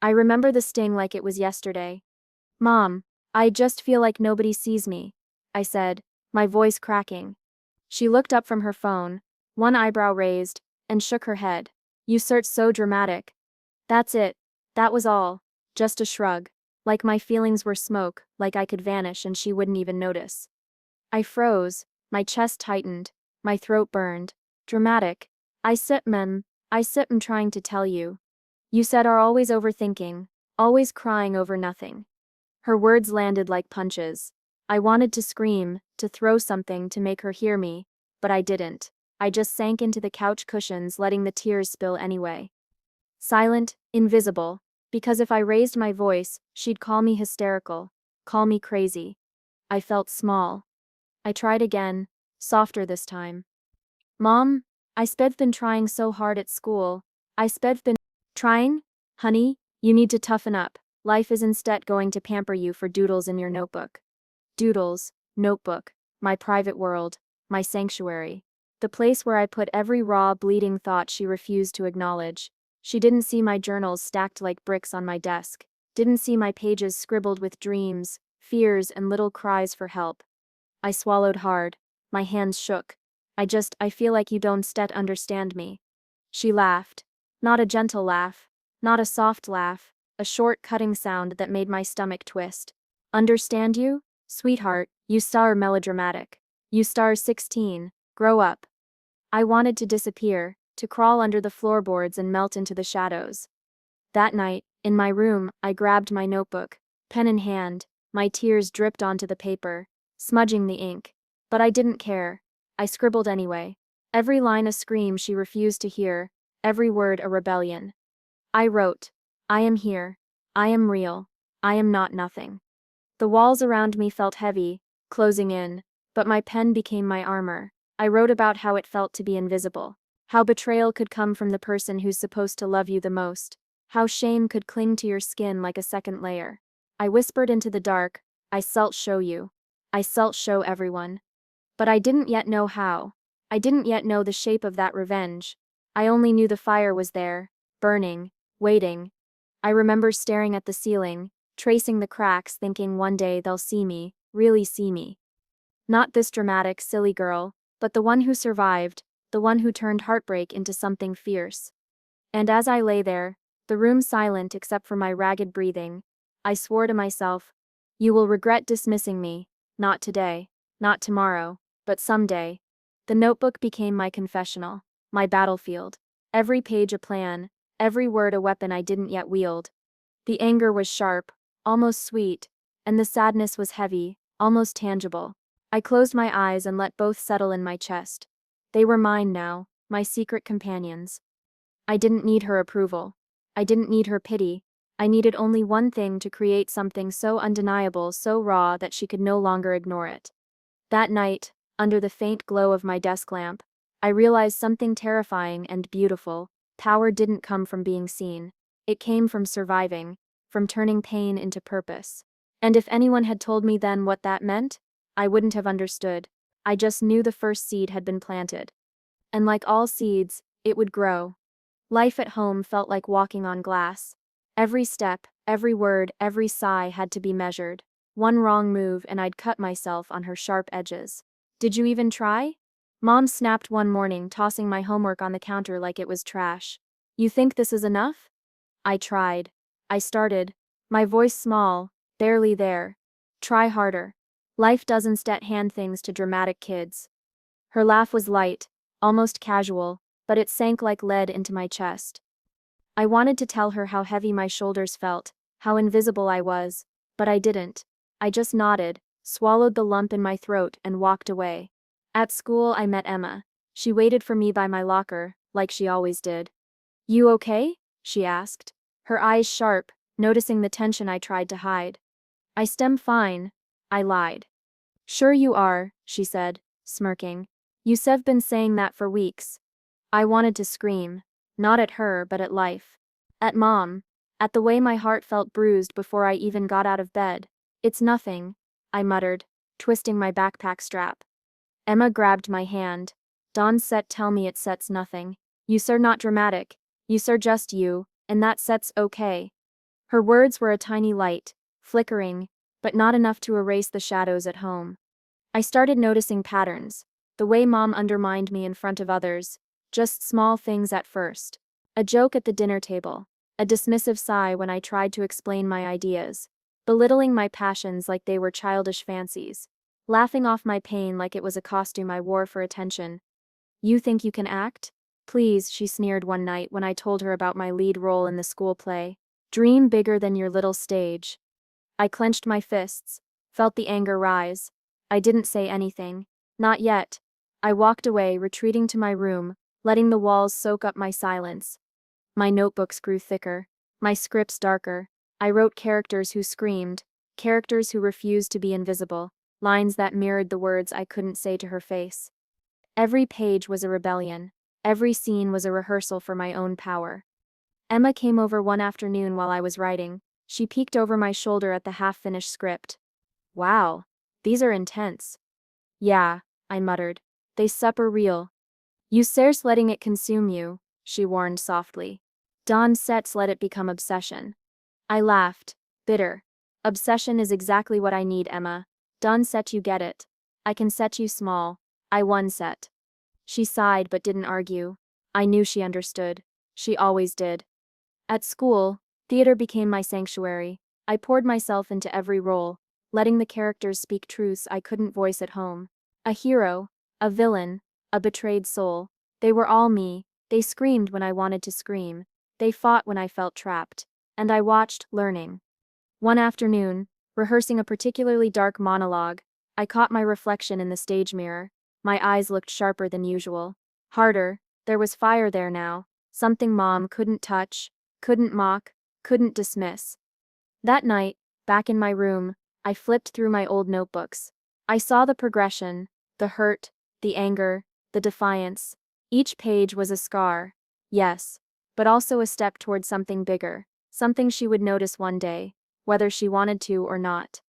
I remember the sting like it was yesterday. Mom, I just feel like nobody sees me, I said, my voice cracking. She looked up from her phone, one eyebrow raised, and shook her head. You search so dramatic. That's it. That was all. Just a shrug. Like my feelings were smoke, like I could vanish and she wouldn't even notice. I froze, my chest tightened, my throat burned. Dramatic. I sip trying to tell you. You said are always overthinking, always crying over nothing. Her words landed like punches. I wanted to scream, to throw something to make her hear me, but I didn't. I just sank into the couch cushions, letting the tears spill anyway. Silent, invisible, because if I raised my voice, she'd call me hysterical, call me crazy. I felt small. I tried again, softer this time. Mom, I've been trying so hard at school. I've been trying? Honey, you need to toughen up. Life is instead going to pamper you for doodles in your notebook. Doodles, notebook, my private world, my sanctuary. The place where I put every raw, bleeding thought she refused to acknowledge. She didn't see my journals stacked like bricks on my desk, didn't see my pages scribbled with dreams, fears, and little cries for help. I swallowed hard. My hands shook. I feel like you don't stet understand me. She laughed. Not a gentle laugh. Not a soft laugh. A short, cutting sound that made my stomach twist. Understand you? Sweetheart, you star melodramatic. You star 16. Grow up. I wanted to disappear, to crawl under the floorboards and melt into the shadows. That night, in my room, I grabbed my notebook, pen in hand. My tears dripped onto the paper, smudging the ink. But I didn't care. I scribbled anyway. Every line a scream she refused to hear, every word a rebellion. I wrote, I am here. I am real. I am not nothing. The walls around me felt heavy, closing in, but my pen became my armor. I wrote about how it felt to be invisible, how betrayal could come from the person who's supposed to love you the most, how shame could cling to your skin like a second layer. I whispered into the dark, I salt show you. I salt show everyone. But I didn't yet know how. I didn't yet know the shape of that revenge. I only knew the fire was there, burning, waiting. I remember staring at the ceiling, tracing the cracks, thinking one day they'll see me, really see me. Not this dramatic, silly girl, but the one who survived, the one who turned heartbreak into something fierce. And as I lay there, the room silent except for my ragged breathing, I swore to myself, you will regret dismissing me, not today, not tomorrow, but someday. The notebook became my confessional, my battlefield. Every page a plan, every word a weapon I didn't yet wield. The anger was sharp, almost sweet, and the sadness was heavy, almost tangible. I closed my eyes and let both settle in my chest. They were mine now, my secret companions. I didn't need her approval. I didn't need her pity. I needed only one thing to create something so undeniable, so raw that she could no longer ignore it. That night, under the faint glow of my desk lamp, I realized something terrifying and beautiful. Power didn't come from being seen. It came from surviving, from turning pain into purpose. And if anyone had told me then what that meant, I wouldn't have understood. I just knew the first seed had been planted. And like all seeds, it would grow. Life at home felt like walking on glass. Every step, every word, every sigh had to be measured. One wrong move and I'd cut myself on her sharp edges. Did you even try? Mom snapped one morning, tossing my homework on the counter like it was trash. You think this is enough? I tried. I started. My voice small, barely there. Try harder. Life doesn't hand things to dramatic kids. Her laugh was light, almost casual, but it sank like lead into my chest. I wanted to tell her how heavy my shoulders felt, how invisible I was, but I didn't. I just nodded, swallowed the lump in my throat, and walked away. At school, I met Emma. She waited for me by my locker, like she always did. You okay? She asked, her eyes sharp, noticing the tension I tried to hide. I'm fine, I lied. Sure you are, she said, smirking. You've been saying that for weeks. I wanted to scream, not at her but at life. At Mom. At the way my heart felt bruised before I even got out of bed. It's nothing, I muttered, twisting my backpack strap. Emma grabbed my hand. Dawn set tell me it sets nothing. You sir not dramatic. You sir just you, and that set's okay. Her words were a tiny light, flickering, but not enough to erase the shadows at home. I started noticing patterns, the way Mom undermined me in front of others, just small things at first. A joke at the dinner table, a dismissive sigh when I tried to explain my ideas, belittling my passions like they were childish fancies, laughing off my pain like it was a costume I wore for attention. "You think you can act? Please," she sneered one night when I told her about my lead role in the school play. "Dream bigger than your little stage." I clenched my fists, felt the anger rise. I didn't say anything. Not yet. I walked away, retreating to my room, letting the walls soak up my silence. My notebooks grew thicker, my scripts darker. I wrote characters who screamed, characters who refused to be invisible, lines that mirrored the words I couldn't say to her face. Every page was a rebellion. Every scene was a rehearsal for my own power. Emma came over one afternoon while I was writing. She peeked over my shoulder at the half-finished script. "Wow, these are intense." "Yeah," I muttered. "They supper real." "You serse letting it consume you," she warned softly. "Don sets let it become obsession." I laughed, bitter. "Obsession is exactly what I need, Emma. Don set you get it. I can set you small. I won set." She sighed but didn't argue. I knew she understood. She always did. At school, theater became my sanctuary. I poured myself into every role, letting the characters speak truths I couldn't voice at home. A hero, a villain, a betrayed soul. They were all me. They screamed when I wanted to scream. They fought when I felt trapped. And I watched, learning. One afternoon, rehearsing a particularly dark monologue, I caught my reflection in the stage mirror. My eyes looked sharper than usual. Harder. There was fire there now. Something Mom couldn't touch, couldn't mock, couldn't dismiss. That night, back in my room, I flipped through my old notebooks. I saw the progression, the hurt, the anger, the defiance. Each page was a scar, yes, but also a step toward something bigger, something she would notice one day, whether she wanted to or not.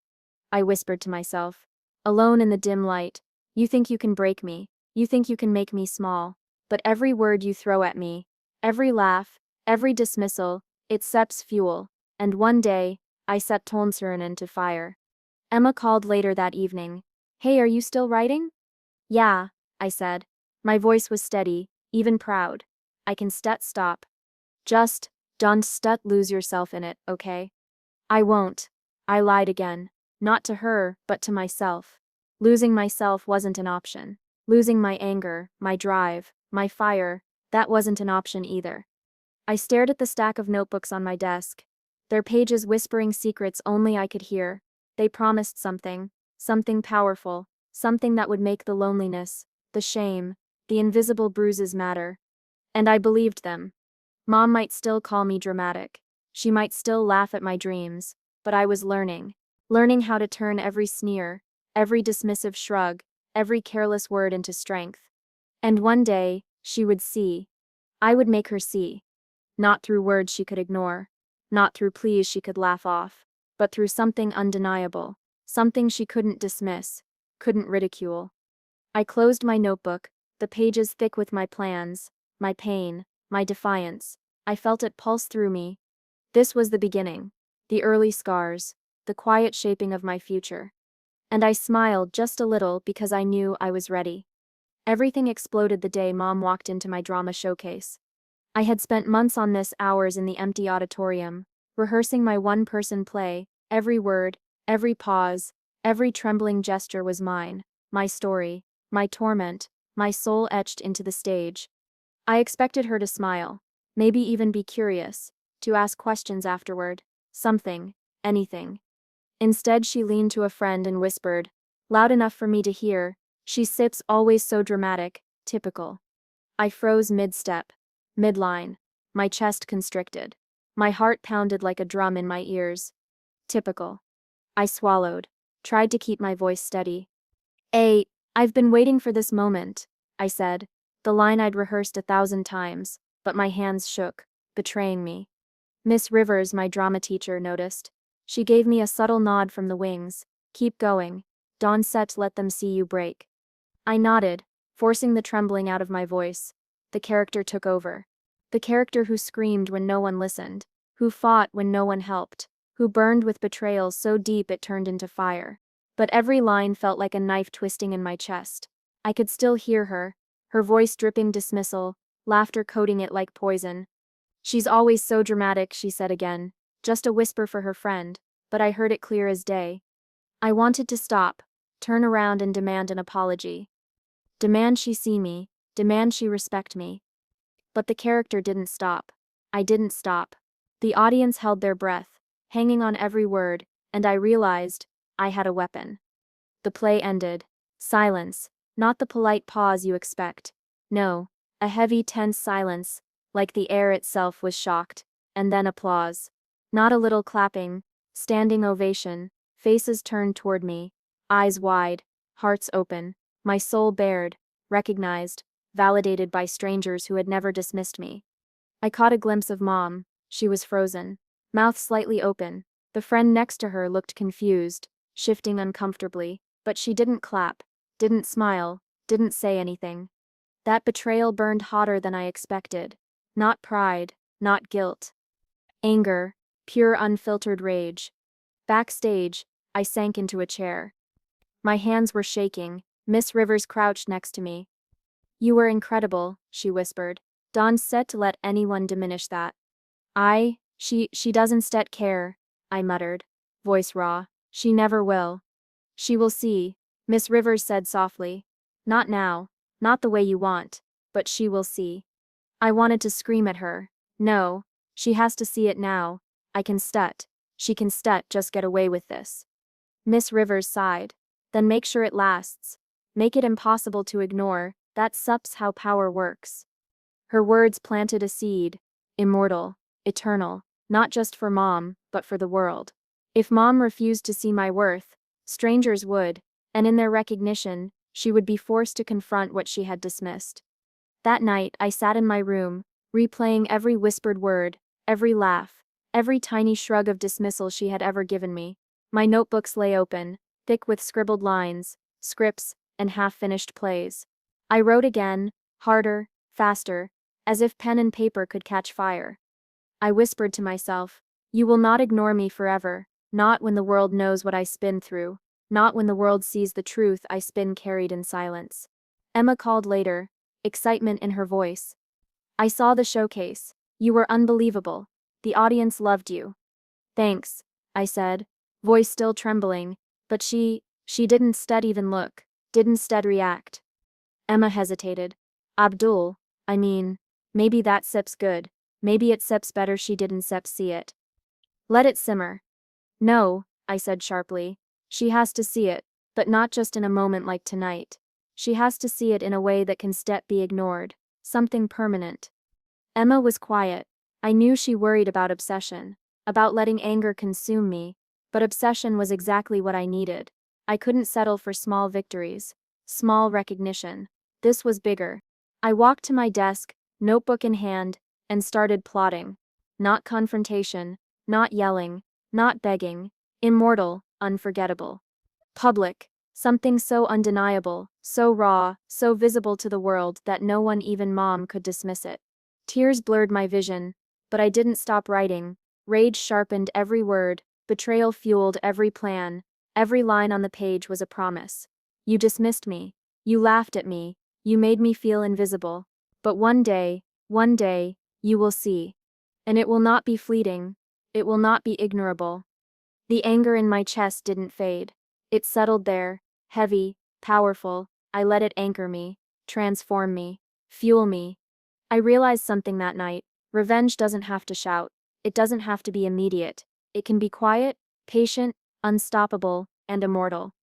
I whispered to myself, alone in the dim light, "You think you can break me, you think you can make me small, but every word you throw at me, every laugh, every dismissal, it sets fuel, and one day, I set Tonsuren into fire." Emma called later that evening. "Hey, are you still writing?" "Yeah," I said. My voice was steady, even proud. "I can stop. Just, don't lose yourself in it, okay?" "I won't." I lied again. Not to her, but to myself. Losing myself wasn't an option. Losing my anger, my drive, my fire, that wasn't an option either. I stared at the stack of notebooks on my desk, their pages whispering secrets only I could hear. They promised something, something powerful, something that would make the loneliness, the shame, the invisible bruises matter. And I believed them. Mom might still call me dramatic. She might still laugh at my dreams, but I was learning how to turn every sneer, every dismissive shrug, every careless word into strength. And one day, she would see. I would make her see. Not through words she could ignore, not through pleas she could laugh off, but through something undeniable, something she couldn't dismiss, couldn't ridicule. I closed my notebook, the pages thick with my plans, my pain, my defiance. I felt it pulse through me. This was the beginning, the early scars, the quiet shaping of my future. And I smiled just a little because I knew I was ready. Everything exploded the day Mom walked into my drama showcase. I had spent months on this, hours in the empty auditorium, rehearsing my one-person play. Every word, every pause, every trembling gesture was mine, my story, my torment, my soul etched into the stage. I expected her to smile, maybe even be curious, to ask questions afterward, something, anything. Instead, she leaned to a friend and whispered, loud enough for me to hear, "She sips always so dramatic, typical." I froze mid-step, mid-line, my chest constricted. My heart pounded like a drum in my ears. Typical. I swallowed, tried to keep my voice steady. I've been waiting for this moment," I said, the line I'd rehearsed 1,000 times, but my hands shook, betraying me. Miss Rivers, my drama teacher, noticed. She gave me a subtle nod from the wings. "Keep going. Don't let them see you break." I nodded, forcing the trembling out of my voice. The character took over. The character who screamed when no one listened, who fought when no one helped, who burned with betrayal so deep it turned into fire. But every line felt like a knife twisting in my chest. I could still hear her voice dripping dismissal, laughter coating it like poison. "She's always so dramatic," she said again, just a whisper for her friend, but I heard it clear as day. I wanted to stop, turn around and demand an apology. Demand she see me, demand she respect me. But the character didn't stop. I didn't stop. The audience held their breath, hanging on every word, and I realized I had a weapon. The play ended. Silence, not the polite pause you expect. No, a heavy, tense silence, like the air itself was shocked, and then applause. Not a little clapping, standing ovation, faces turned toward me, eyes wide, hearts open, my soul bared, recognized, validated by strangers who had never dismissed me. I caught a glimpse of Mom. She was frozen, mouth slightly open. The friend next to her looked confused, shifting uncomfortably, but she didn't clap, didn't smile, didn't say anything. That betrayal burned hotter than I expected. Not pride, not guilt. Anger, pure unfiltered rage. Backstage, I sank into a chair. My hands were shaking. Miss Rivers crouched next to me. "You were incredible," she whispered. "Don't set to let anyone diminish that." She doesn't care," I muttered, voice raw. "She never will." "She will see," Miss Rivers said softly. "Not now, not the way you want, but she will see." I wanted to scream at her. No, she has to see it now. I can stut. She can stut, just get away with this. Miss Rivers sighed. "Then make sure it lasts. Make it impossible to ignore, that's how power works." Her words planted a seed. Immortal, eternal, not just for Mom, but for the world. If Mom refused to see my worth, strangers would, and in their recognition, she would be forced to confront what she had dismissed. That night, I sat in my room, replaying every whispered word, every laugh, every tiny shrug of dismissal she had ever given me. My notebooks lay open, thick with scribbled lines, scripts, and half-finished plays. I wrote again, harder, faster, as if pen and paper could catch fire. I whispered to myself, "You will not ignore me forever, not when the world knows what I spin through, not when the world sees the truth I spin carried in silence." Emma called later, excitement in her voice. "I saw the showcase. You were unbelievable. The audience loved you." "Thanks," I said, voice still trembling, but she didn't even look, didn't react. Emma hesitated. Maybe that sip's good. Maybe it sips better she didn't see it. Let it simmer." "No," I said sharply. "She has to see it, but not just in a moment like tonight. She has to see it in a way that can be ignored, something permanent." Emma was quiet. I knew she worried about obsession, about letting anger consume me, but obsession was exactly what I needed. I couldn't settle for small victories, small recognition. This was bigger. I walked to my desk, notebook in hand, and started plotting. Not confrontation, not yelling, not begging. Immortal, unforgettable. Public. Something so undeniable, so raw, so visible to the world that no one, even Mom, could dismiss it. Tears blurred my vision, but I didn't stop writing. Rage sharpened every word, betrayal fueled every plan. Every line on the page was a promise. "You dismissed me. You laughed at me. You made me feel invisible. But one day, you will see. And it will not be fleeting. It will not be ignorable." The anger in my chest didn't fade. It settled there, heavy, powerful. I let it anchor me, transform me, fuel me. I realized something that night. Revenge doesn't have to shout. It doesn't have to be immediate. It can be quiet, patient, unstoppable, and immortal.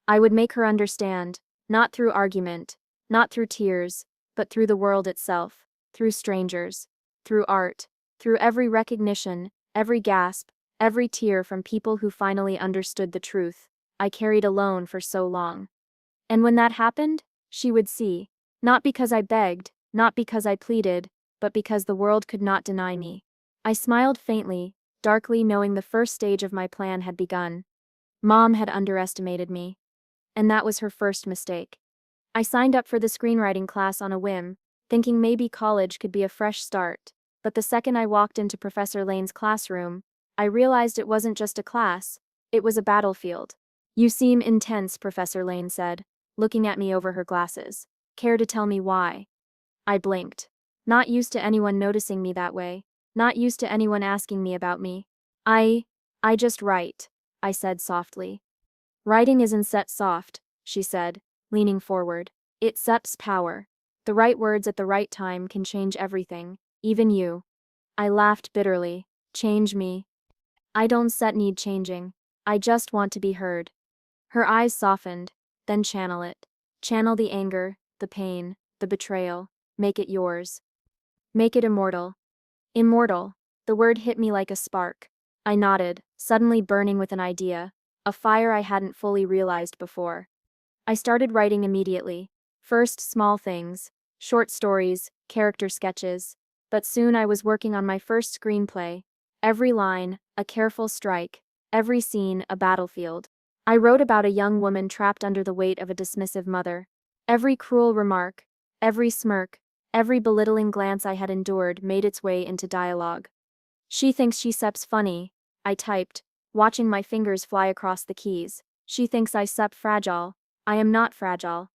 I would make her understand, not through argument, not through tears, but through the world itself, through strangers, through art, through every recognition, every gasp, every tear from people who finally understood the truth I carried alone for so long. And when that happened, she would see. Not because I begged, not because I pleaded, but because the world could not deny me. I smiled faintly, darkly, knowing the first stage of my plan had begun. Mom had underestimated me. And that was her first mistake. I signed up for the screenwriting class on a whim, thinking maybe college could be a fresh start. but the second I walked into Professor Lane's classroom, I realized it wasn't just a class, it was a battlefield. You seem intense, Professor Lane said, looking at me over her glasses. Care to tell me why? I blinked. Not used to anyone noticing me that way. Not used to anyone asking me about me. I just write, I said softly. Writing isn't set soft, she said, leaning forward. It sets power. The right words at the right time can change everything, even you. I laughed bitterly. Change me? I don't set need changing. I just want to be heard. Her eyes softened. Then channel it. Channel the anger, the pain, the betrayal. Make it yours. Make it immortal. Immortal. The word hit me like a spark. I nodded, suddenly burning with an idea, a fire I hadn't fully realized before. I started writing immediately. First, small things, short stories, character sketches, but soon I was working on my first screenplay. Every line, a careful strike, every scene, a battlefield. I wrote about a young woman trapped under the weight of a dismissive mother. Every cruel remark, every smirk, every belittling glance I had endured made its way into dialogue. She thinks she seps funny, I typed, watching my fingers fly across the keys. She thinks I sep fragile. I am not fragile.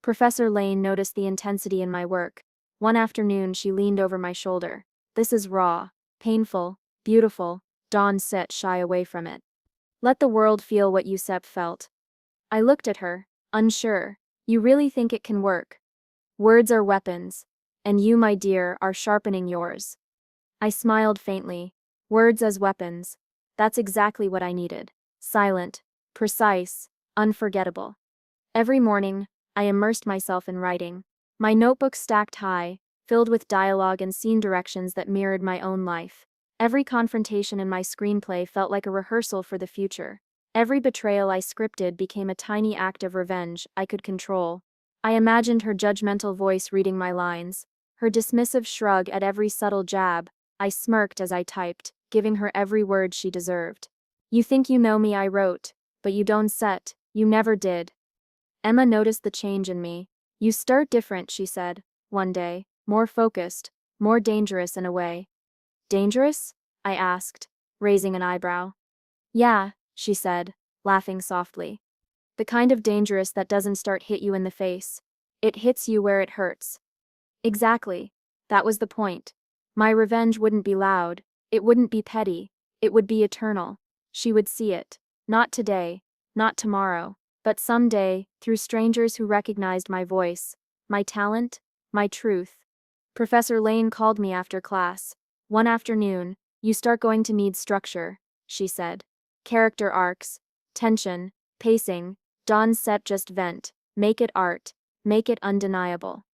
Professor Lane noticed the intensity in my work. One afternoon she leaned over my shoulder. This is raw, painful, beautiful. Dawn set shy away from it. Let the world feel what you sep felt. I looked at her, unsure. You really think it can work? Words are weapons. And you, my dear, are sharpening yours. I smiled faintly. Words as weapons. That's exactly what I needed. Silent, precise, unforgettable. Every morning, I immersed myself in writing. My notebook stacked high, filled with dialogue and scene directions that mirrored my own life. Every confrontation in my screenplay felt like a rehearsal for the future. Every betrayal I scripted became a tiny act of revenge I could control. I imagined her judgmental voice reading my lines, her dismissive shrug at every subtle jab. I smirked as I typed, giving her every word she deserved. You think you know me, I wrote, but you don't set, you never did. Emma noticed the change in me. You stir different, she said, one day, more focused, more dangerous in a way. Dangerous? I asked, raising an eyebrow. Yeah, she said, laughing softly. The kind of dangerous that doesn't start hit you in the face. It hits you where it hurts. Exactly. That was the point. My revenge wouldn't be loud, it wouldn't be petty, it would be eternal. She would see it. Not today, not tomorrow, but someday, through strangers who recognized my voice, my talent, my truth. Professor Lane called me after class. One afternoon, you start going to need structure, she said. Character arcs, tension, pacing. Dawn set just vent, make it art, make it undeniable.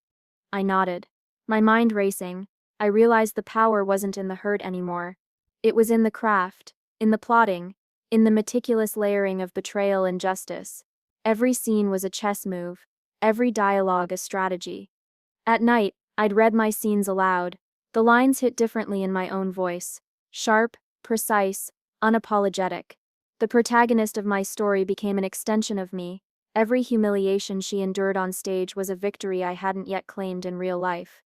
I nodded, my mind racing. I realized the power wasn't in the hurt anymore. It was in the craft, in the plotting, in the meticulous layering of betrayal and justice. Every scene was a chess move, every dialogue a strategy. At night, I'd read my scenes aloud. The lines hit differently in my own voice. Sharp, precise, unapologetic. The protagonist of my story became an extension of me. Every humiliation she endured on stage was a victory I hadn't yet claimed in real life.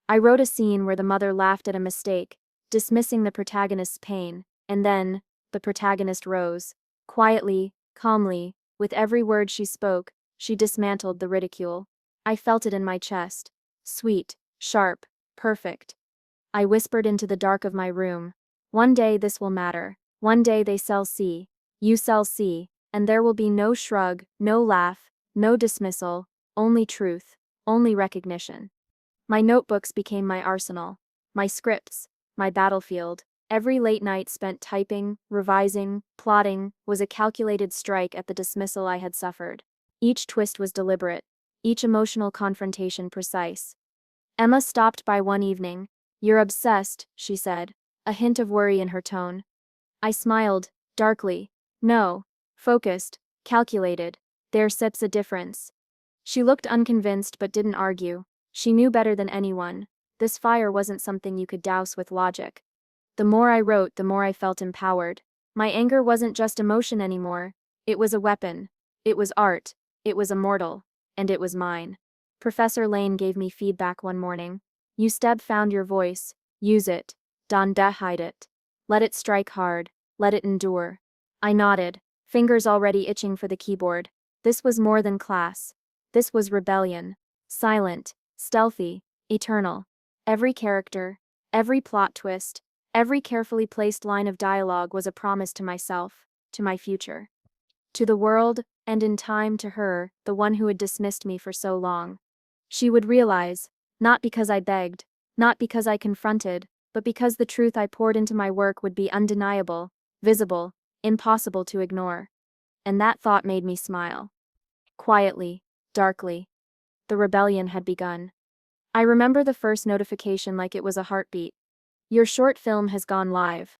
I wrote a scene where the mother laughed at a mistake, dismissing the protagonist's pain, and then, the protagonist rose. Quietly, calmly, with every word she spoke, she dismantled the ridicule. I felt it in my chest. Sweet, sharp, perfect. I whispered into the dark of my room. One day this will matter. One day they shall see. You shall see, and there will be no shrug, no laugh, no dismissal, only truth, only recognition. My notebooks became my arsenal, my scripts, my battlefield. Every late night spent typing, revising, plotting, was a calculated strike at the dismissal I had suffered. Each twist was deliberate, each emotional confrontation precise. Emma stopped by one evening. You're obsessed, she said, a hint of worry in her tone. I smiled, darkly. No. Focused, calculated. There sips a difference. She looked unconvinced but didn't argue. She knew better than anyone. This fire wasn't something you could douse with logic. The more I wrote, the more I felt empowered. My anger wasn't just emotion anymore. It was a weapon. It was art. It was immortal. And it was mine. Professor Lane gave me feedback one morning. You found your voice. Use it. Don't hide it. Let it strike hard. Let it endure. I nodded, fingers already itching for the keyboard. This was more than class. This was rebellion. Silent, stealthy, eternal. Every character, every plot twist, every carefully placed line of dialogue was a promise to myself, to my future. To the world, and in time to her, the one who had dismissed me for so long. She would realize, not because I begged, not because I confronted, but because the truth I poured into my work would be undeniable, visible, impossible to ignore. And that thought made me smile. Quietly, darkly. The rebellion had begun. I remember the first notification like it was a heartbeat. Your short film has gone live.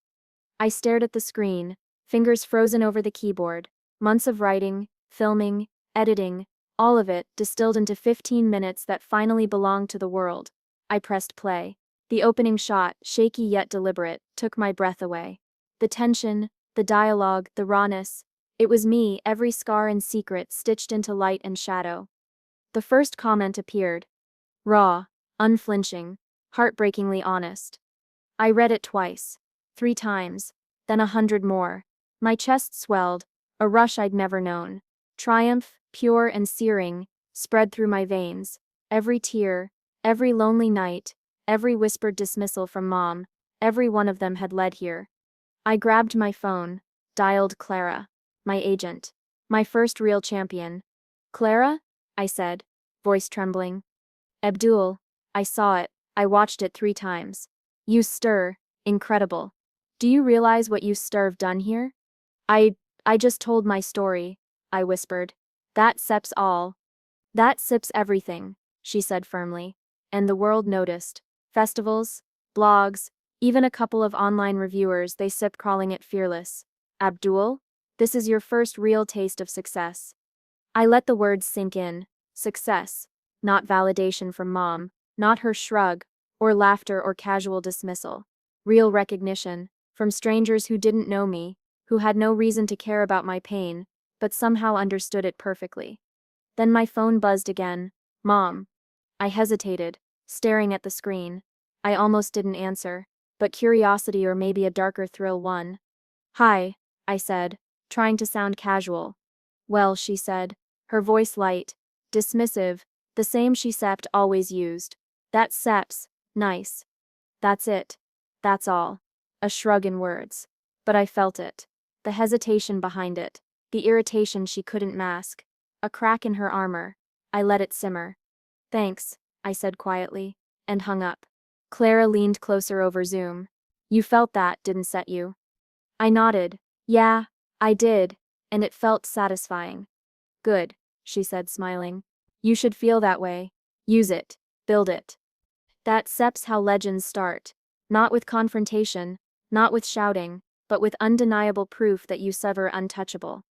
I stared at the screen, fingers frozen over the keyboard. Months of writing, filming, editing, all of it distilled into 15 minutes that finally belonged to the world. I pressed play. The opening shot, shaky yet deliberate, took my breath away. The tension, the dialogue, the rawness. It was me, every scar and secret stitched into light and shadow. The first comment appeared. Raw, unflinching, heartbreakingly honest. I read it twice, 3 times, then 100 more. My chest swelled, a rush I'd never known. Triumph, pure and searing, spread through my veins. Every tear, every lonely night, every whispered dismissal from Mom, every one of them had led here. I grabbed my phone, dialed Clara, my agent, my first real champion. Clara? I said, voice trembling. Abdul, I saw it, I watched it 3 times. You stir, incredible. Do you realize what you stir've done here? I just told my story, I whispered. That seps all. That sips everything, she said firmly. And the world noticed. Festivals, blogs, even a couple of online reviewers, they sip calling it fearless. Abdul, this is your first real taste of success. I let the words sink in. Success. Not validation from Mom, not her shrug, or laughter or casual dismissal. Real recognition, from strangers who didn't know me, who had no reason to care about my pain, but somehow understood it perfectly. Then my phone buzzed again. Mom. I hesitated, staring at the screen. I almost didn't answer, but curiosity or maybe a darker thrill won. Hi, I said, trying to sound casual. Well, she said, her voice light, dismissive, the same she Sept always used. That's Seps, nice. That's it. That's all. A shrug in words. But I felt it. The hesitation behind it. The irritation she couldn't mask. A crack in her armor. I let it simmer. Thanks, I said quietly, and hung up. Clara leaned closer over Zoom. You felt that, didn't set you? I nodded. Yeah, I did, and it felt satisfying. Good, she said, smiling. You should feel that way. Use it. Build it. That Seps how legends start. Not with confrontation, not with shouting, but with undeniable proof that you sever untouchable.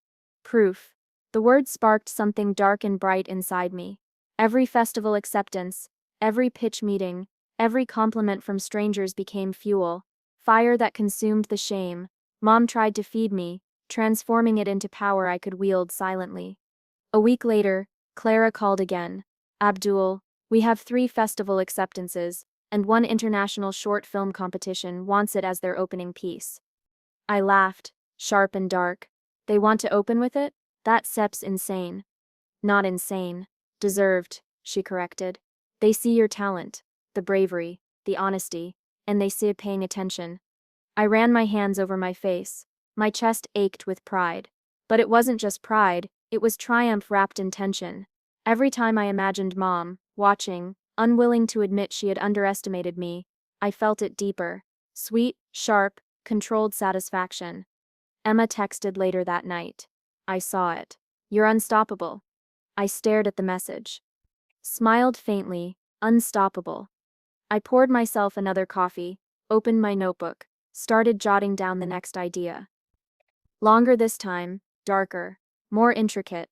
Proof. The word sparked something dark and bright inside me. Every festival acceptance, every pitch meeting, every compliment from strangers became fuel, fire that consumed the shame. Mom tried to feed me, transforming it into power I could wield silently. A week later, Clara called again. Abdul, we have 3 festival acceptances, and 1 international short film competition wants it as their opening piece. I laughed, sharp and dark. They want to open with it? That Sep's insane. Not insane. Deserved, she corrected. They see your talent, the bravery, the honesty, and they see paying attention. I ran my hands over my face. My chest ached with pride. But it wasn't just pride, it was triumph wrapped in tension. Every time I imagined Mom, watching, unwilling to admit she had underestimated me, I felt it deeper. Sweet, sharp, controlled satisfaction. Emma texted later that night. I saw it. You're unstoppable. I stared at the message. Smiled faintly, unstoppable. I poured myself another coffee, opened my notebook, started jotting down the next idea. Longer this time, darker, more intricate.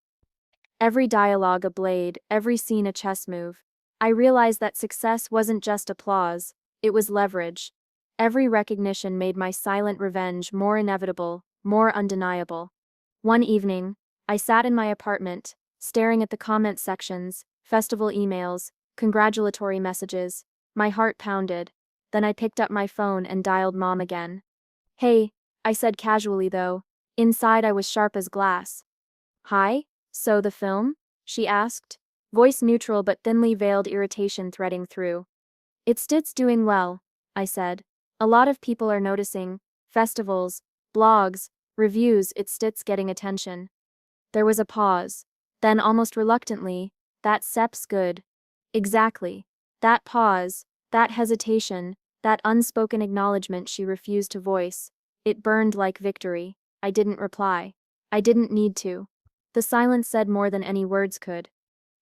Every dialogue a blade, every scene a chess move. I realized that success wasn't just applause, it was leverage. Every recognition made my silent revenge more inevitable, more undeniable. One evening, I sat in my apartment, staring at the comment sections, festival emails, congratulatory messages. My heart pounded. Then I picked up my phone and dialed Mom again. Hey, I said casually though. Inside I was sharp as glass. Hi? So the film? She asked, voice neutral but thinly veiled irritation threading through. It's doing well, I said. A lot of people are noticing. Festivals, blogs, reviews, it's getting attention. There was a pause. Then almost reluctantly, that sep's good. Exactly. That pause, that hesitation, that unspoken acknowledgement she refused to voice. It burned like victory. I didn't reply. I didn't need to. The silence said more than any words could.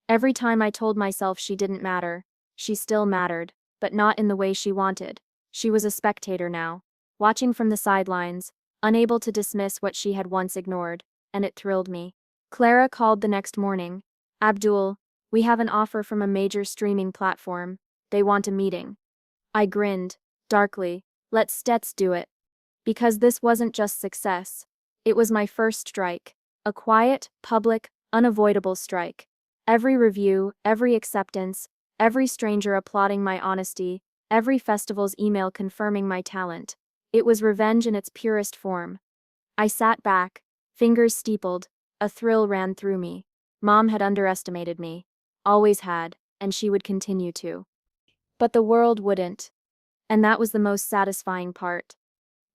Every time I told myself she didn't matter, she still mattered, but not in the way she wanted. She was a spectator now, watching from the sidelines, unable to dismiss what she had once ignored, and it thrilled me. Clara called the next morning. Abdul, we have an offer from a major streaming platform. They want a meeting. I grinned, darkly. Let's do it. Because this wasn't just success. It was my first strike. A quiet, public, unavoidable strike. Every review, every acceptance, every stranger applauding my honesty, every festival's email confirming my talent. It was revenge in its purest form. I sat back, fingers steepled, a thrill ran through me. Mom had underestimated me. Always had, and she would continue to. But the world wouldn't. And that was the most satisfying part.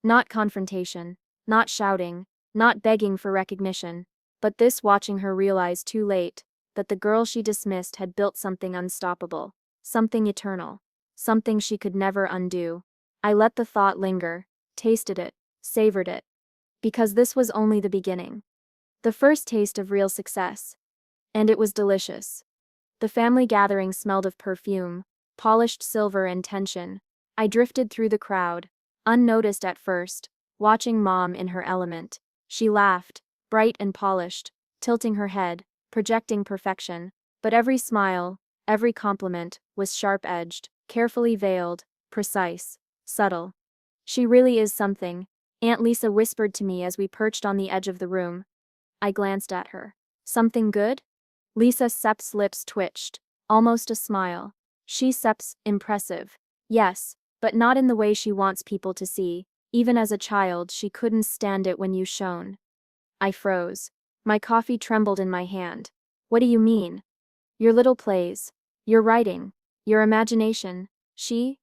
Not confrontation, not shouting, not begging for recognition, but this watching her realize too late that the girl she dismissed had built something unstoppable, something eternal, something she could never undo. I let the thought linger, tasted it, savored it. Because this was only the beginning. The first taste of real success. And it was delicious. The family gathering smelled of perfume, polished silver and tension. I drifted through the crowd, unnoticed at first, watching Mom in her element. She laughed, bright and polished, tilting her head, projecting perfection. But every smile, every compliment, was sharp-edged, carefully veiled, precise, subtle. She really is something, Aunt Lisa whispered to me as we perched on the edge of the room. I glanced at her. Something good? Lisa Sepp's lips twitched, almost a smile. She Sepp's impressive. Yes, but not in the way she wants people to see. Even as a child, she couldn't stand it when you shone. I froze. My coffee trembled in my hand. What do you mean? Your little plays. Your writing. Your imagination.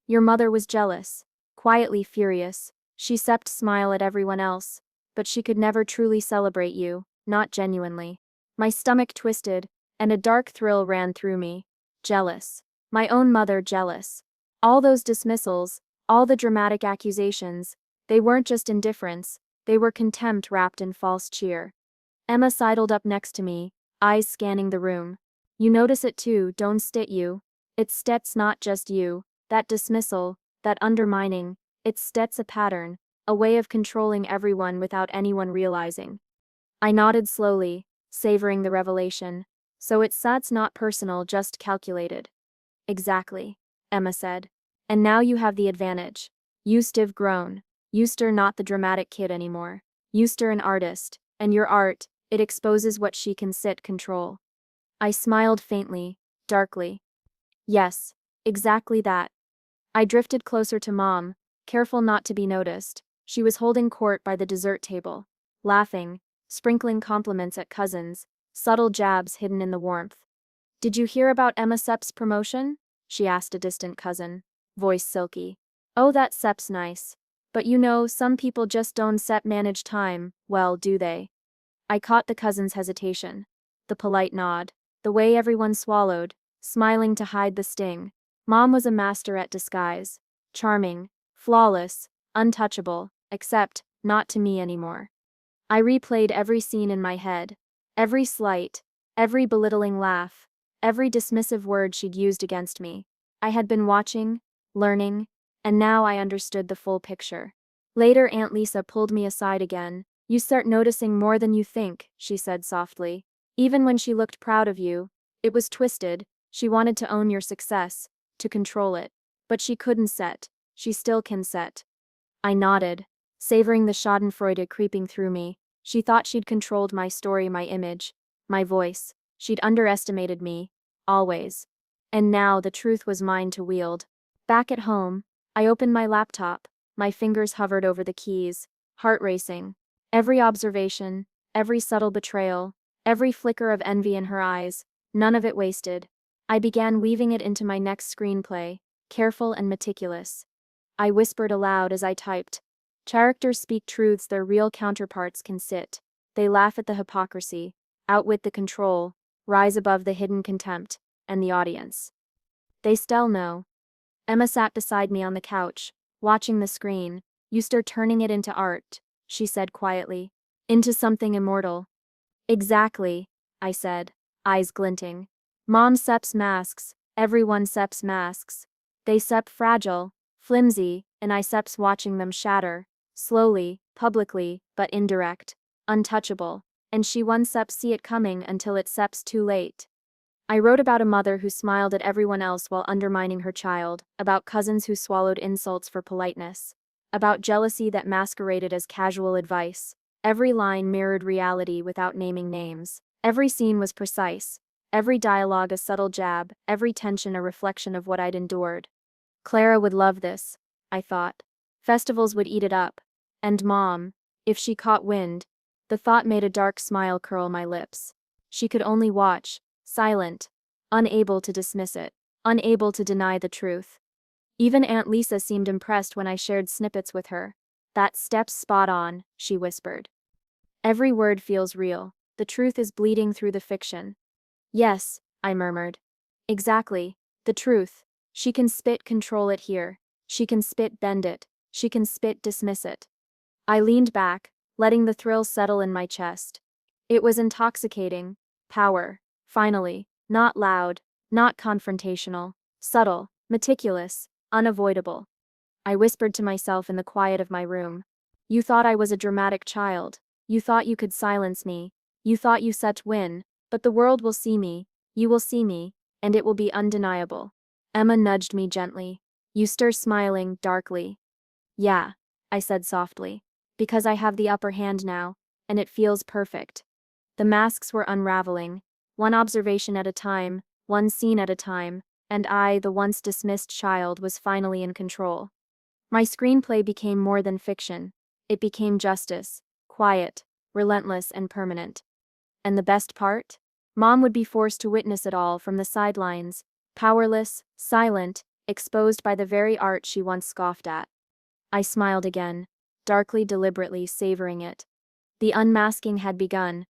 Your mother was jealous. Quietly furious. She Sepped smile at everyone else. But she could never truly celebrate you, not genuinely. My stomach twisted, and a dark thrill ran through me. Jealous. My own mother jealous. All those dismissals, all the dramatic accusations, they weren't just indifference, they were contempt wrapped in false cheer. Emma sidled up next to me, eyes scanning the room. You notice it too, don't you? It's not just you, that dismissal, that undermining, it's a pattern, a way of controlling everyone without anyone realizing. I nodded slowly, savoring the revelation. So it's not personal, just calculated. Exactly, Emma said. And now you have the advantage. You've grown. You're not the dramatic kid anymore. You're an artist, and your art, it exposes what she can control. I smiled faintly, darkly. Yes, exactly that. I drifted closer to Mom, careful not to be noticed. She was holding court by the dessert table, laughing, sprinkling compliments at cousins, subtle jabs hidden in the warmth. Did you hear about Emma Sepp's promotion? She asked a distant cousin, voice silky. Oh, that Sepp's nice. But some people just don't manage time, well, do they? I caught the cousin's hesitation. The polite nod. The way everyone swallowed, smiling to hide the sting. Mom was a master at disguise. Charming, flawless, untouchable, except, not to me anymore. I replayed every scene in my head. Every slight, every belittling laugh, every dismissive word she'd used against me. I had been watching, learning, and now I understood the full picture. Later Aunt Lisa pulled me aside again. You start noticing more than you think, she said softly. Even when she looked proud of you, it was twisted. She wanted to own your success, to control it. But she couldn't she still can I nodded, savoring the schadenfreude creeping through me. She thought she'd controlled my story, my image, my voice. She'd underestimated me, always. And now the truth was mine to wield. Back at home, I opened my laptop, my fingers hovered over the keys, heart racing. Every observation, every subtle betrayal, every flicker of envy in her eyes, none of it wasted. I began weaving it into my next screenplay, careful and meticulous. I whispered aloud as I typed. Characters speak truths their real counterparts can sit. They laugh at the hypocrisy, outwit the control, rise above the hidden contempt, and the audience. They still know. Emma sat beside me on the couch, watching the screen. You start turning it into art, she said quietly. Into something immortal. Exactly, I said, eyes glinting. Mom seps masks, everyone seps masks. They sep fragile, flimsy, and I seps watching them shatter, slowly, publicly, but indirect, untouchable, and she one seps see it coming until it seps too late. I wrote about a mother who smiled at everyone else while undermining her child, about cousins who swallowed insults for politeness, about jealousy that masqueraded as casual advice. Every line mirrored reality without naming names. Every scene was precise, every dialogue a subtle jab, every tension a reflection of what I'd endured. Clara would love this, I thought. Festivals would eat it up. And Mom, if she caught wind, the thought made a dark smile curl my lips. She could only watch, silent, unable to dismiss it, unable to deny the truth. Even Aunt Lisa seemed impressed when I shared snippets with her. That step's spot on, she whispered. Every word feels real. The truth is bleeding through the fiction. Yes, I murmured. Exactly. The truth. She can spit control it here. She can spit bend it. She can spit dismiss it. I leaned back, letting the thrill settle in my chest. It was intoxicating. Power. Finally. Not loud. Not confrontational. Subtle. Meticulous. Unavoidable. I whispered to myself in the quiet of my room. You thought I was a dramatic child. You thought you could silence me. You thought you set win. But the world will see me. You will see me. And it will be undeniable. Emma nudged me gently. You stir smiling, darkly. Yeah, I said softly. Because I have the upper hand now, and it feels perfect. The masks were unraveling, one observation at a time, one scene at a time, and I, the once dismissed child, was finally in control. My screenplay became more than fiction. It became justice, quiet, relentless, and permanent. And the best part? Mom would be forced to witness it all from the sidelines, powerless, silent, exposed by the very art she once scoffed at. I smiled again, darkly, deliberately, savoring it. The unmasking had begun.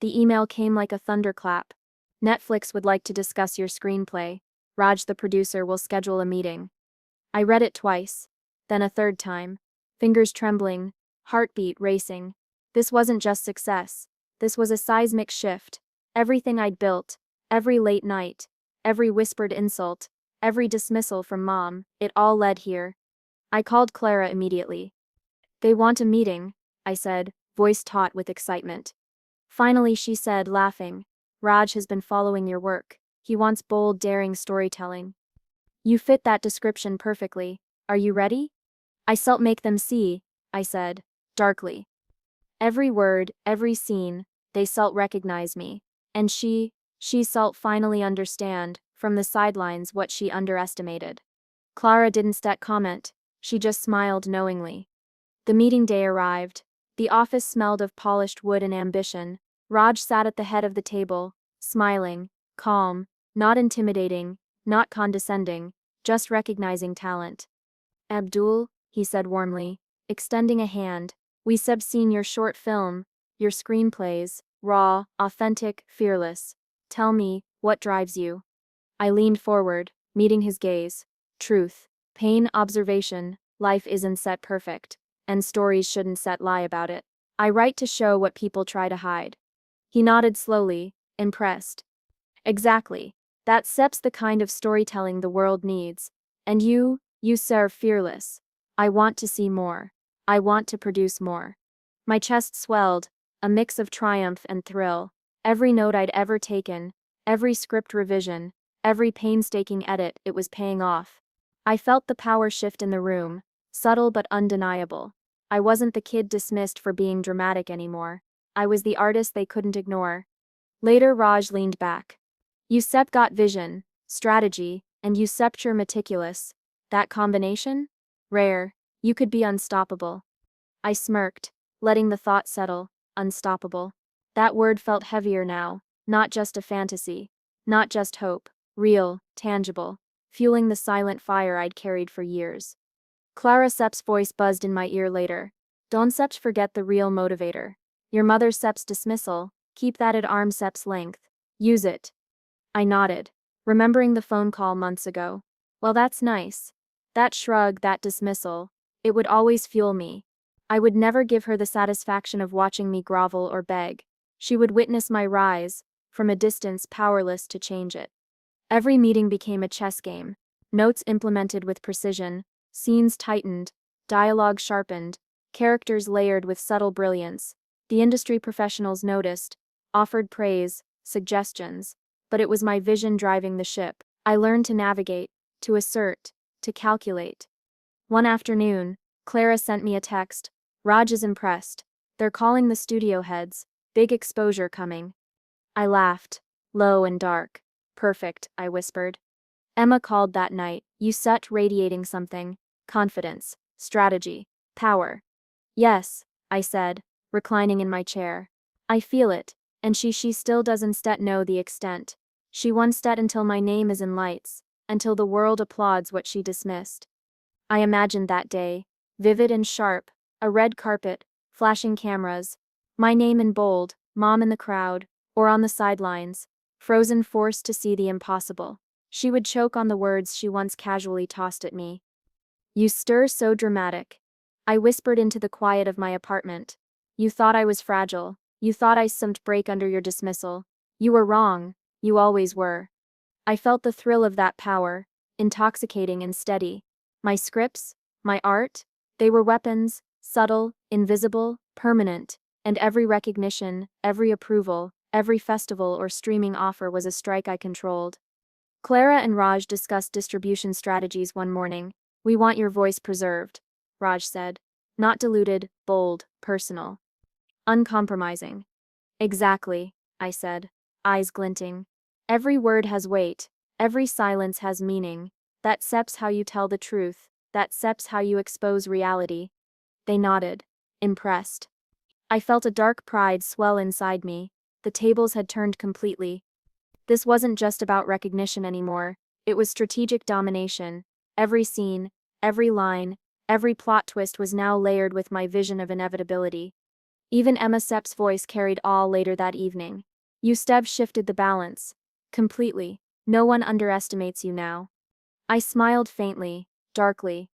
The email came like a thunderclap. Netflix would like to discuss your screenplay. Raj, the producer, will schedule a meeting. I read it twice, then a third time, fingers trembling, heartbeat racing. This wasn't just success. This was a seismic shift. Everything I'd built, every late night, every whispered insult, every dismissal from Mom, it all led here. I called Clara immediately. They want a meeting, I said, voice taut with excitement. Finally, she said, laughing. Raj has been following your work. He wants bold, daring storytelling. You fit that description perfectly. Are you ready? I shall make them see, I said, darkly. Every word, every scene, they shall recognize me. And she shall finally understand, from the sidelines, what she underestimated. Clara didn't comment. She just smiled knowingly. The meeting day arrived. The office smelled of polished wood and ambition. Raj sat at the head of the table, smiling, calm, not intimidating, not condescending, just recognizing talent. Abdul, he said warmly, extending a hand, we seen your short film, your screenplays, raw, authentic, fearless. Tell me, what drives you? I leaned forward, meeting his gaze. Truth, pain, observation, life isn't set perfect, and stories shouldn't set lie about it. I write to show what people try to hide. He nodded slowly, impressed. Exactly. That sep's the kind of storytelling the world needs. And you serve fearless. I want to see more. I want to produce more. My chest swelled, a mix of triumph and thrill. Every note I'd ever taken, every script revision, every painstaking edit, it was paying off. I felt the power shift in the room, subtle but undeniable. I wasn't the kid dismissed for being dramatic anymore. I was the artist they couldn't ignore. Later, Raj leaned back. Yusep got vision, strategy, and Yusepture meticulous. That combination? Rare. You could be unstoppable. I smirked, letting the thought settle. Unstoppable. That word felt heavier now, not just a fantasy. Not just hope. Real, tangible. Fueling the silent fire I'd carried for years. Clara Sepp's voice buzzed in my ear later. Don't Seps forget the real motivator. Your mother Sepp's dismissal, keep that at arm's length. Use it. I nodded, remembering the phone call months ago. Well, that's nice. That shrug, that dismissal, it would always fuel me. I would never give her the satisfaction of watching me grovel or beg. She would witness my rise, from a distance powerless to change it. Every meeting became a chess game, notes implemented with precision, scenes tightened, dialogue sharpened, characters layered with subtle brilliance. The industry professionals noticed, offered praise, suggestions, but it was my vision driving the ship. I learned to navigate, to assert, to calculate. One afternoon, Clara sent me a text. Raj is impressed. They're calling the studio heads. Big exposure coming. I laughed, low and dark. Perfect, I whispered. Emma called that night. You set radiating something. Confidence, strategy, power. Yes, I said, reclining in my chair. I feel it, and she still doesn't know the extent. She won't until my name is in lights, until the world applauds what she dismissed. I imagined that day, vivid and sharp, a red carpet, flashing cameras, my name in bold, mom in the crowd, or on the sidelines, frozen forced to see the impossible. She would choke on the words she once casually tossed at me. You stir so dramatic. I whispered into the quiet of my apartment. You thought I was fragile. You thought I simped break under your dismissal. You were wrong. You always were. I felt the thrill of that power, intoxicating and steady. My scripts, my art, they were weapons, subtle, invisible, permanent, and every recognition, every approval, every festival or streaming offer was a strike I controlled. Clara and Raj discussed distribution strategies one morning. We want your voice preserved, Raj said. Not diluted, bold, personal. Uncompromising. Exactly, I said, eyes glinting. Every word has weight, every silence has meaning. That Seps how you tell the truth, that Seps how you expose reality. They nodded, impressed. I felt a dark pride swell inside me. The tables had turned completely. This wasn't just about recognition anymore, it was strategic domination. Every scene, every line, every plot twist was now layered with my vision of inevitability. Even Emma Sepp's voice carried all later that evening. You shifted the balance. Completely. No one underestimates you now. I smiled faintly, darkly.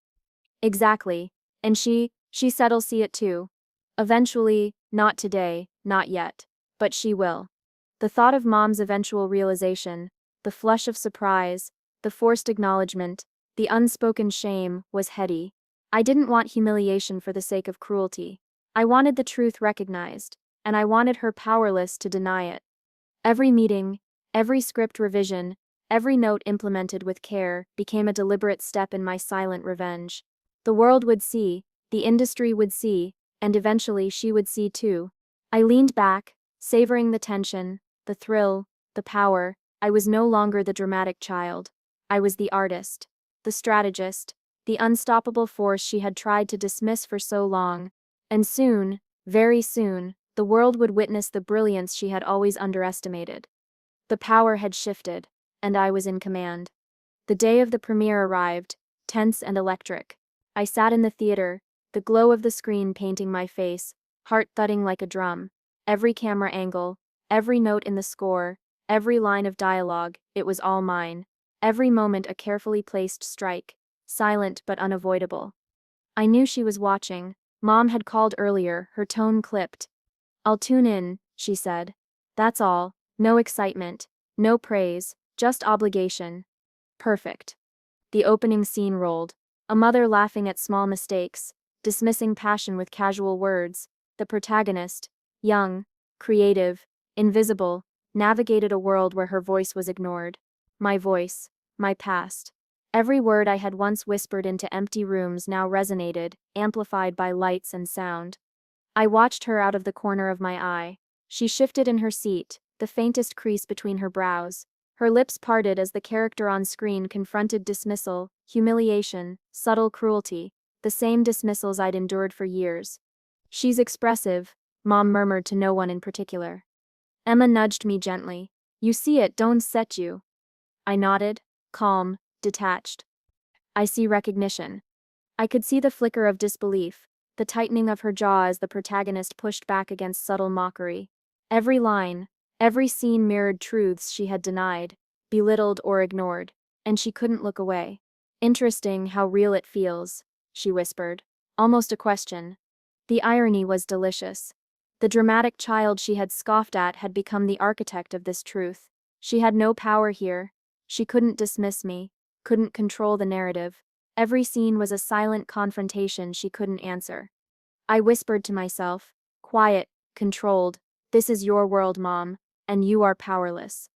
Exactly. And she said'll see it too. Eventually, not today, not yet. But she will. The thought of Mom's eventual realization, the flush of surprise, the forced acknowledgement, the unspoken shame, was heady. I didn't want humiliation for the sake of cruelty. I wanted the truth recognized, and I wanted her powerless to deny it. Every meeting, every script revision, every note implemented with care became a deliberate step in my silent revenge. The world would see, the industry would see, and eventually she would see too. I leaned back, savoring the tension, the thrill, the power. I was no longer the dramatic child. I was the artist, the strategist, the unstoppable force she had tried to dismiss for so long. And soon, very soon, the world would witness the brilliance she had always underestimated. The power had shifted, and I was in command. The day of the premiere arrived, tense and electric. I sat in the theater, the glow of the screen painting my face, heart thudding like a drum. Every camera angle, every note in the score, every line of dialogue, it was all mine. Every moment a carefully placed strike, silent but unavoidable. I knew she was watching. Mom had called earlier, her tone clipped. I'll tune in, she said. That's all, no excitement, no praise, just obligation. Perfect. The opening scene rolled. A mother laughing at small mistakes, dismissing passion with casual words. The protagonist, young, creative, invisible, navigated a world where her voice was ignored. My voice, my past. Every word I had once whispered into empty rooms now resonated, amplified by lights and sound. I watched her out of the corner of my eye. She shifted in her seat, the faintest crease between her brows. Her lips parted as the character on screen confronted dismissal, humiliation, subtle cruelty. the same dismissals I'd endured for years. She's expressive, Mom murmured to no one in particular. Emma nudged me gently. You see it, don't set you. I nodded, calm, detached. I see recognition. I could see the flicker of disbelief, the tightening of her jaw as the protagonist pushed back against subtle mockery. Every line, every scene mirrored truths she had denied, belittled or ignored, and she couldn't look away. Interesting how real it feels, she whispered, almost a question. The irony was delicious. The dramatic child she had scoffed at had become the architect of this truth. She had no power here. She couldn't dismiss me, couldn't control the narrative. Every scene was a silent confrontation she couldn't answer. I whispered to myself, quiet, controlled, this is your world, Mom, and you are powerless.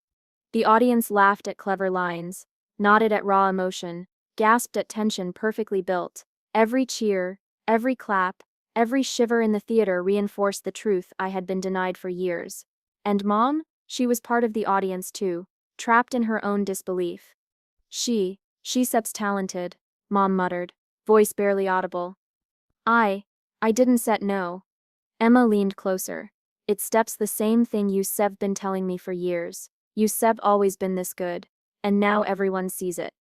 The audience laughed at clever lines, nodded at raw emotion, gasped at tension perfectly built. Every cheer, every clap, every shiver in the theater reinforced the truth I had been denied for years. And Mom? She was part of the audience too, trapped in her own disbelief. She's talented, Mom muttered, voice barely audible. I didn't set no. Emma leaned closer. It's the same thing you've been telling me for years. You've always been this good. And now everyone sees it.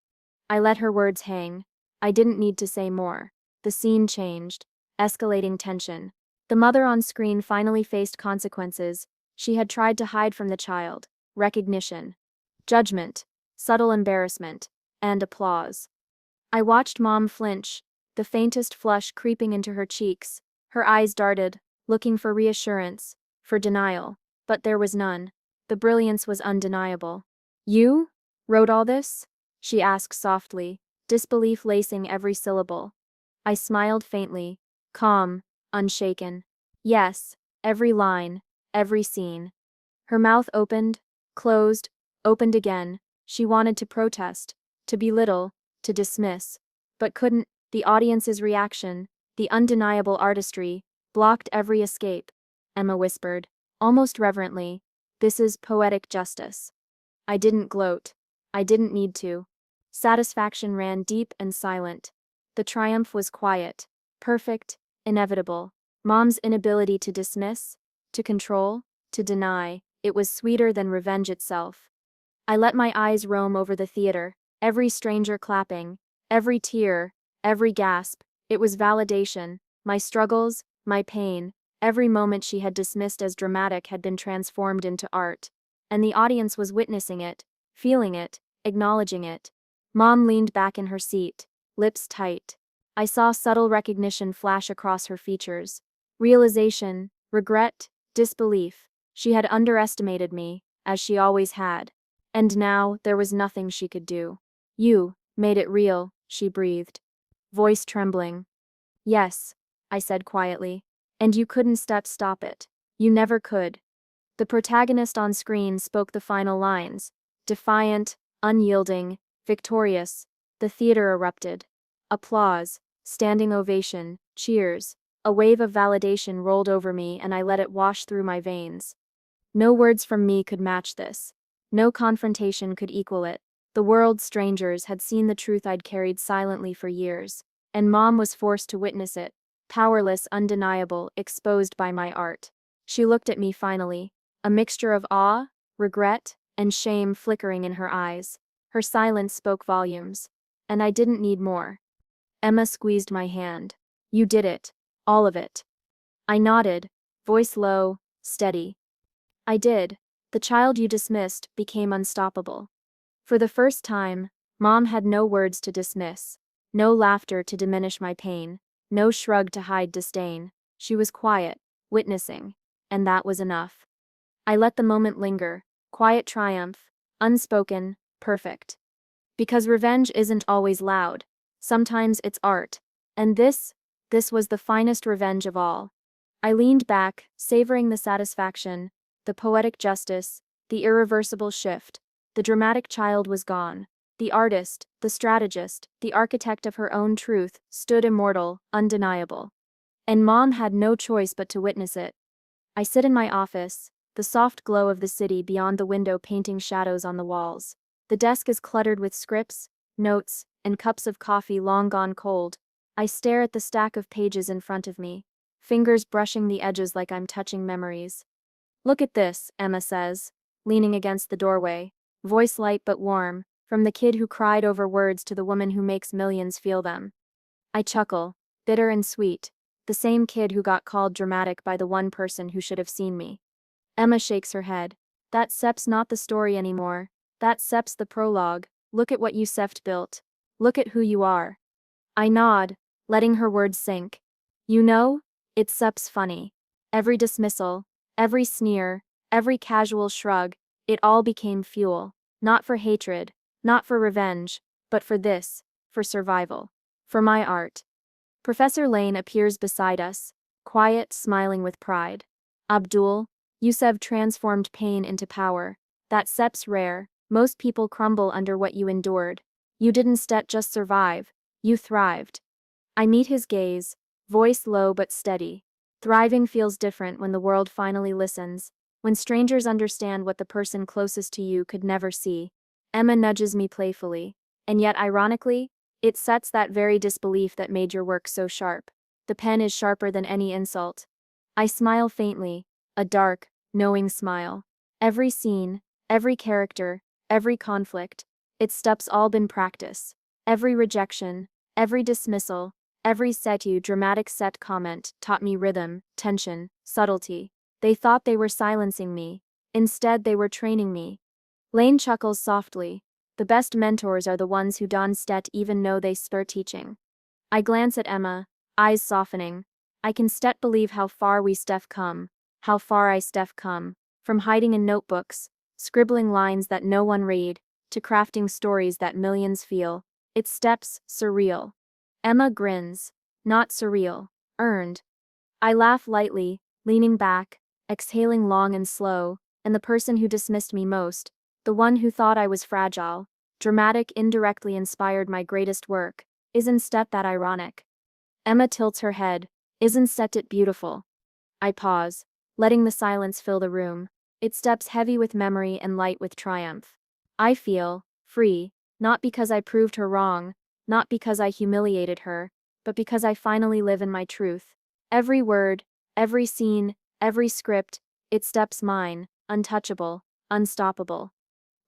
I let her words hang. I didn't need to say more. The scene changed. Escalating tension. The mother on screen finally faced consequences she had tried to hide from the child. Recognition. Judgment. Subtle embarrassment. And applause. I watched Mom flinch, the faintest flush creeping into her cheeks. Her eyes darted, looking for reassurance, for denial, but there was none. The brilliance was undeniable. You wrote all this? She asked softly, disbelief lacing every syllable. I smiled faintly, calm, unshaken. Yes, every line, every scene. Her mouth opened, closed, opened again. She wanted to protest, to belittle, to dismiss, but couldn't. The audience's reaction, the undeniable artistry, blocked every escape. Emma whispered, almost reverently, this is poetic justice. I didn't gloat. I didn't need to. Satisfaction ran deep and silent. The triumph was quiet, perfect, inevitable. Mom's inability to dismiss, to control, to deny, it was sweeter than revenge itself. I let my eyes roam over the theater, every stranger clapping, every tear, every gasp. It was validation. My struggles, my pain, every moment she had dismissed as dramatic had been transformed into art. And the audience was witnessing it, feeling it, acknowledging it. Mom leaned back in her seat, lips tight. I saw subtle recognition flash across her features. Realization, regret, disbelief. She had underestimated me, as she always had. And now, there was nothing she could do. You made it real, she breathed, voice trembling. Yes, I said quietly. And you couldn't stop it. You never could. The protagonist on screen spoke the final lines. Defiant, unyielding, victorious. The theater erupted. Applause, standing ovation, cheers. A wave of validation rolled over me and I let it wash through my veins. No words from me could match this. No confrontation could equal it. The world's strangers had seen the truth I'd carried silently for years. And Mom was forced to witness it. Powerless, undeniable, exposed by my art. She looked at me finally, a mixture of awe, regret, and shame flickering in her eyes. Her silence spoke volumes. And I didn't need more. Emma squeezed my hand. You did it. All of it. I nodded, voice low, steady. I did. The child you dismissed became unstoppable. For the first time, Mom had no words to dismiss, no laughter to diminish my pain, no shrug to hide disdain. She was quiet, witnessing, and that was enough. I let the moment linger, quiet triumph, unspoken, perfect. Because revenge isn't always loud. Sometimes it's art. And this was the finest revenge of all. I leaned back, savoring the satisfaction, the poetic justice, the irreversible shift. The dramatic child was gone. The artist, the strategist, the architect of her own truth, stood immortal, undeniable. And Mom had no choice but to witness it. I sit in my office, the soft glow of the city beyond the window painting shadows on the walls. The desk is cluttered with scripts, notes, and cups of coffee long gone cold. I stare at the stack of pages in front of me, fingers brushing the edges like I'm touching memories. Look at this, Emma says, leaning against the doorway, voice light but warm, from the kid who cried over words to the woman who makes millions feel them. I chuckle, bitter and sweet, the same kid who got called dramatic by the one person who should have seen me. Emma shakes her head. That sep's not the story anymore. That sep's the prologue. Look at what you sept built. Look at who you are. I nod, letting her words sink. You know, it's sep's funny. Every dismissal, every sneer, every casual shrug, it all became fuel. Not for hatred, not for revenge, but for this, for survival. For my art. Professor Lane appears beside us, quiet, smiling with pride. Abdul, You've transformed pain into power. That sep's rare. Most people crumble under what you endured. You didn't just survive, you thrived. I meet his gaze, voice low but steady. Thriving feels different when the world finally listens, when strangers understand what the person closest to you could never see. Emma nudges me playfully, and yet ironically, it sets that very disbelief that made your work so sharp. The pen is sharper than any insult. I smile faintly, a dark, knowing smile. Every scene, every character, every conflict, its steps all been practice. Every rejection, every dismissal, every dramatic set comment taught me rhythm, tension, subtlety. They thought they were silencing me. Instead, they were training me. Lane chuckles softly. The best mentors are the ones who don't even know they are teaching. I glance at Emma, eyes softening. I can believe how far we come. How far I come. From hiding in notebooks, scribbling lines that no one read, to crafting stories that millions feel. Its steps, surreal. Emma grins. Not surreal. Earned. I laugh lightly, leaning back, exhaling long and slow, and the person who dismissed me most, the one who thought I was fragile, dramatic indirectly inspired my greatest work, isn't that ironic? Emma tilts her head. Isn't it beautiful? I pause, letting the silence fill the room. It steps heavy with memory and light with triumph. I feel free, not because I proved her wrong, not because I humiliated her, but because I finally live in my truth. Every word, every scene, every script, it steps mine, untouchable, unstoppable.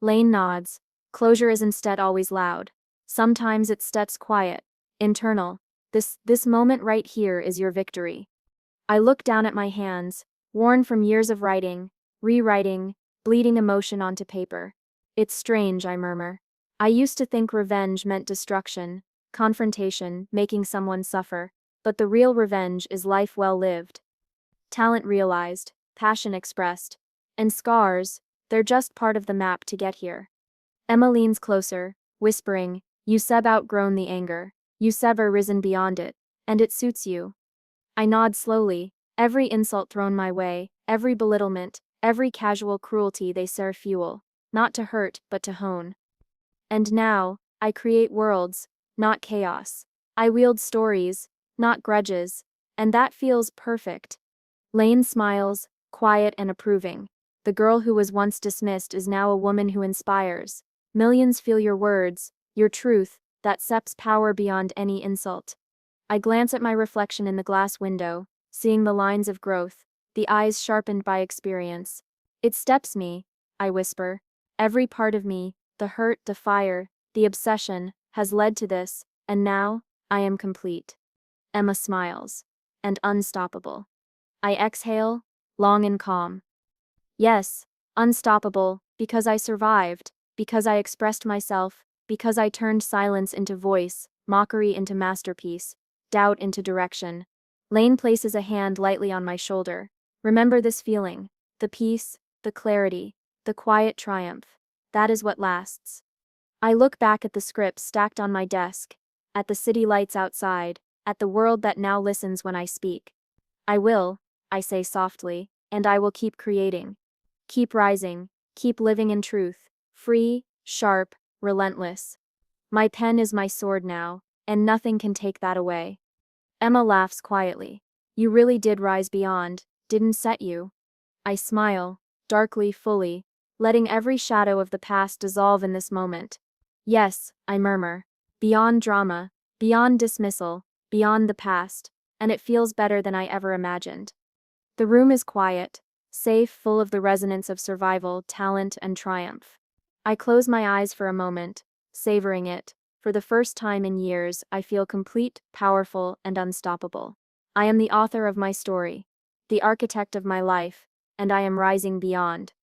Lane nods. Closure is instead always loud. Sometimes it steps quiet, internal. This moment right here is your victory. I look down at my hands, worn from years of writing, rewriting, bleeding emotion onto paper. It's strange, I murmur. I used to think revenge meant destruction, confrontation, making someone suffer. But the real revenge is life well lived. Talent realized, passion expressed. And scars, they're just part of the map to get here. Emma leans closer, whispering, You've outgrown the anger. You've risen beyond it. And it suits you. I nod slowly. Every insult thrown my way, every belittlement, every casual cruelty they serve fuel. Not to hurt, but to hone. And now, I create worlds, not chaos. I wield stories, not grudges. And that feels perfect. Lane smiles, quiet and approving. The girl who was once dismissed is now a woman who inspires. Millions feel your words, your truth, that sep's power beyond any insult. I glance at my reflection in the glass window, seeing the lines of growth, the eyes sharpened by experience. It steps me, I whisper. Every part of me, the hurt, the fire, the obsession, has led to this, and now, I am complete. Emma smiles. And unstoppable. I exhale, long and calm. Yes, unstoppable, because I survived, because I expressed myself, because I turned silence into voice, mockery into masterpiece, doubt into direction. Lane places a hand lightly on my shoulder. Remember this feeling, the peace, the clarity, the quiet triumph. That is what lasts. I look back at the scripts stacked on my desk, at the city lights outside, at the world that now listens when I speak. I will, I say softly, and I will keep creating. Keep rising, keep living in truth, free, sharp, relentless. My pen is my sword now, and nothing can take that away. Emma laughs quietly. You really did rise beyond, didn't you? I smile, darkly, fully, letting every shadow of the past dissolve in this moment. Yes, I murmur. Beyond drama, beyond dismissal, beyond the past, and it feels better than I ever imagined. The room is quiet, safe, full of the resonance of survival, talent, and triumph. I close my eyes for a moment, savoring it. For the first time in years, I feel complete, powerful, and unstoppable. I am the author of my story, the architect of my life, and I am rising beyond.